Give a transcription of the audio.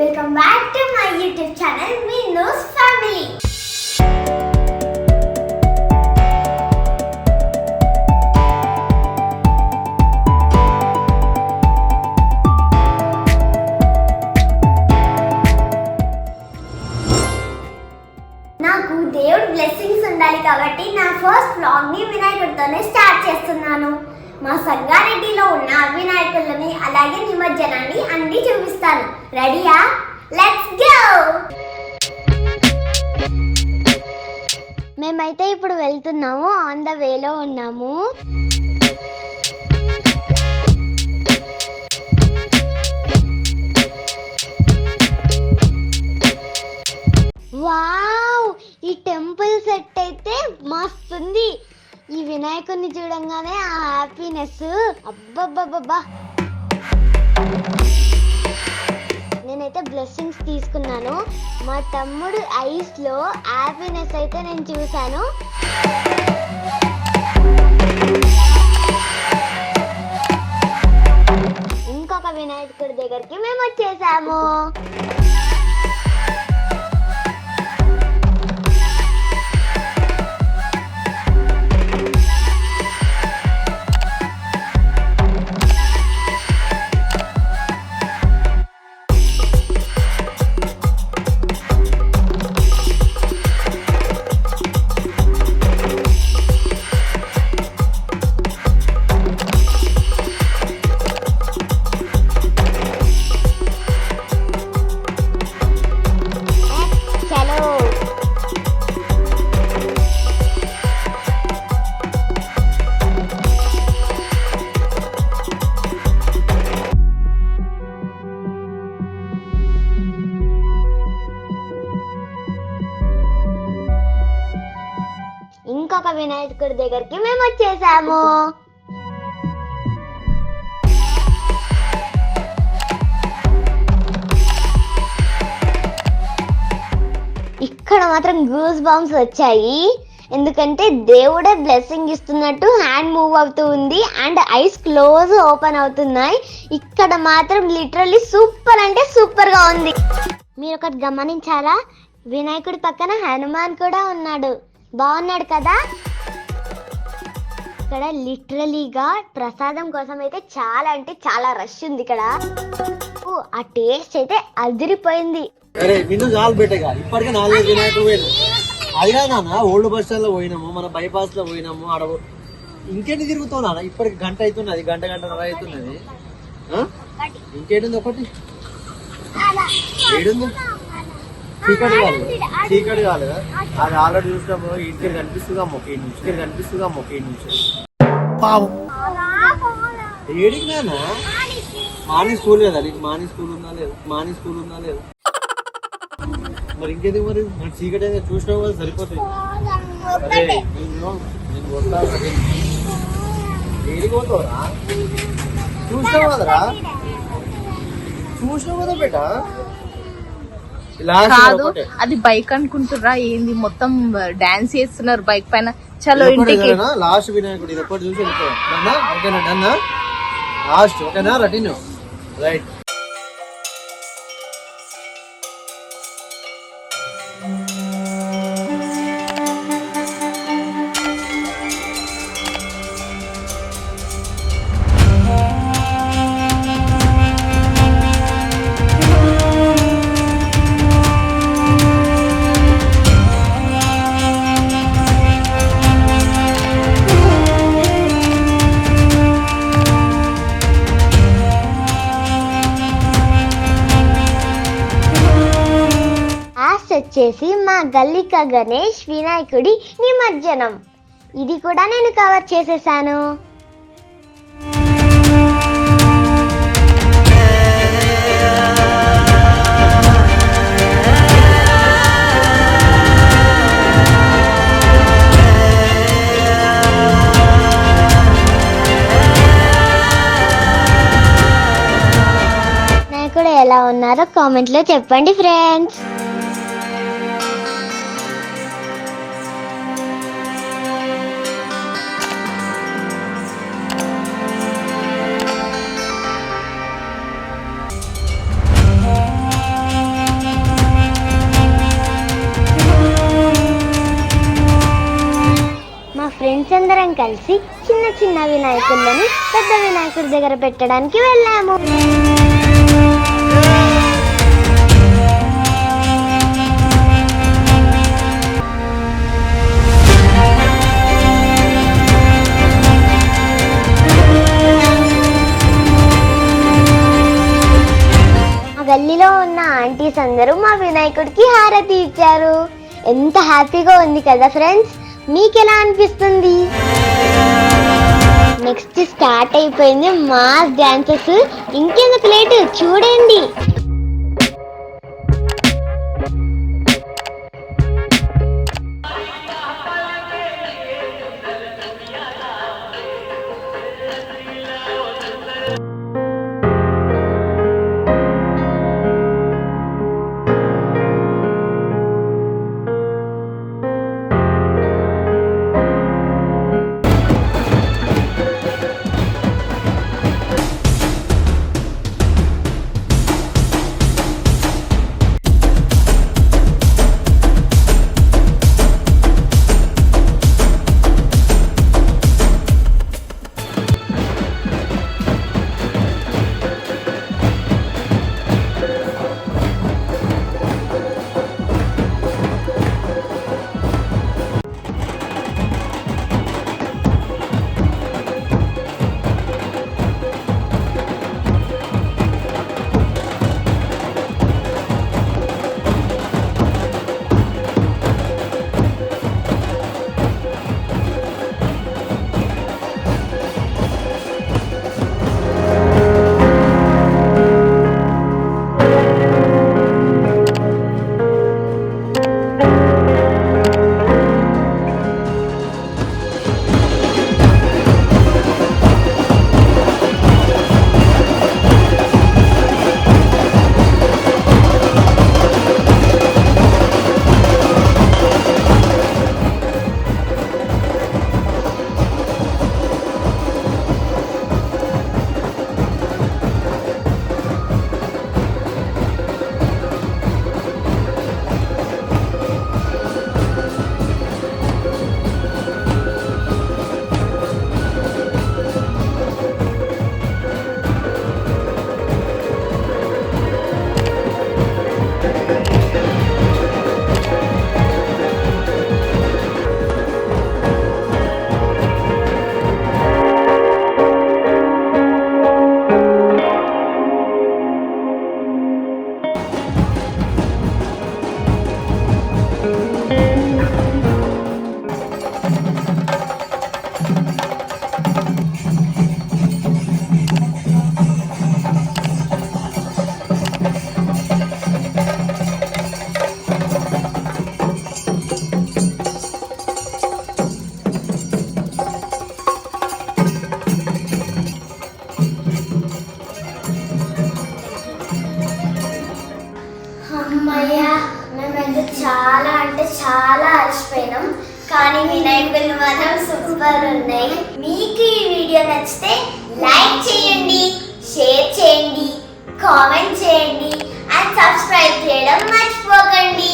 Welcome back to my YouTube channel Meenu's family. నాకు దేవుడి blessings ఉండాలి కాబట్టి నా ఫస్ట్ వ్లాగ్ ని వినాయకుడితోనే స్టార్ట్ చేస్తున్నాను. మా సంగారెడ్డిలో ఉన్న వినాయకులని అలాగే నిమజ్జనాన్ని అన్ని చూపిస్తాను. రెడీయా? Let's go. మేమైతే ఇప్పుడు వెళ్తున్నాము, ఆన్ ద వేలో ఉన్నాము. వావ్, ఈ టెంపుల్ సెట్ అయితే మస్తుంది. ఈ వినాయకుడిని చూడంగానే ఆ హ్యాపీనెస్ అబ్బబ్బబ్బబ్బా. నేనైతే బ్లెస్సింగ్స్ తీసుకున్నాను. మా తమ్ముడు ఐస్ లో హ్యాపీనెస్ అయితే నేను చూశాను. ఇంకొక వినాయకుడి దగ్గరికి మేము వచ్చేసాము. ఇంకొక వినాయకుడి దగ్గరికి మేము వచ్చేసాము. ఇక్కడ మాత్రం గూస్ బంప్స్ వచ్చాయి. ఎందుకంటే దేవుడే బ్లెస్సింగ్ ఇస్తున్నట్టు హ్యాండ్ మూవ్ అవుతూ ఉంది అండ్ ఐస్ క్లోజ్ ఓపెన్ అవుతున్నాయి. ఇక్కడ మాత్రం లిటరల్లీ సూపర్ అంటే సూపర్ గా ఉంది. మీరు ఒకటి గమనించారా? వినాయకుడి పక్కన హనుమాన్ కూడా ఉన్నాడు. బాగున్నాడు కదా. ఇక్కడ లిటరలీగా ప్రసాదం కోసం అయితే చాలా అంటే చాలా రష్ ఉంది ఇక్కడ. ఆ టేస్ట్ అయితే అదిరిపోయింది. ఇప్పటికే 4 వినాయకుడు పోయినా అది కాదు నాన్న. ఓల్డ్ బస్ స్టాండ్ లో పోయినాము, మన బైపాస్ లో పోయినాము. ఆడ ఇంకేంటి తిరుగుతావు నాన్న? ఇప్పటికి గంట అవుతున్నది, గంటన్నర అవుతున్నది. ఇంకేంటి ఒకటి ఏడుంది? చీకటి కాదు అది ఆల్రెడీ చూసినప్పుడు ఇంటికి కనిపిస్తుందా మొక్క ఇంటికి కనిపిస్తుందా మొక్క నుంచి ఏడికి నాన్న. మార్నింగ్ స్కూల్ కదా నీకు? మార్నింగ్ స్కూల్ ఉందా లేదు? మరి ఇంకేది మరి చీకటి అయితే చూసినావు కదా సరిపోతుంది. అరే నేను వస్తా. ఏడికి పోతావురా? చూసినావు కదరా? చూసినావు కదా బేట. కాదు, అది బైక్ అనుకుంటుర్రా ఏంది? మొత్తం డాన్స్ చేస్తున్నారు బైక్ పైన. చలో ఇంటికి. లాస్ట్ వినాయకుడు ఇది ఎప్పుడు చూసి ఓకేనా? డన్ లాస్ట్ ఓకేనా? రటిన్ రైట్. వచ్చేసి మా గల్లిక గణేష్ వినాయకుడి నిమజ్జనం. ఇది కూడా నేను కవర్ చేసేసాను. వినాయకుడు ఎలా ఉన్నారో కామెంట్ లో చెప్పండి ఫ్రెండ్స్. ఫ్రెండ్స్ అందరం కలిసి చిన్న చిన్న వినాయకులను పెద్ద వినాయకుడి దగ్గర పెట్టడానికి వెళ్ళాము. గల్లీలో ఉన్న ఆంటీస్ అందరూ మా వినాయకుడికి హారతి ఇచ్చారు. ఎంత హ్యాపీగా ఉంది కదా ఫ్రెండ్స్, మీకు ఎలా అనిపిస్తుంది? నెక్స్ట్ స్టార్ట్ అయిపోయింది మాస్ డాన్సెస్. ఇంకెందుకు లేటు, చూడండి. చాలా అంటే చాలా అలసిపోయినాం, కానీ వినాయకులు మాత్రం సూపర్ ఉన్నాయి. మీకు ఈ వీడియో నచ్చితే లైక్ చేయండి, షేర్ చేయండి, కామెంట్ చేయండి అండ్ సబ్స్క్రైబ్ చేయడం మర్చిపోకండి.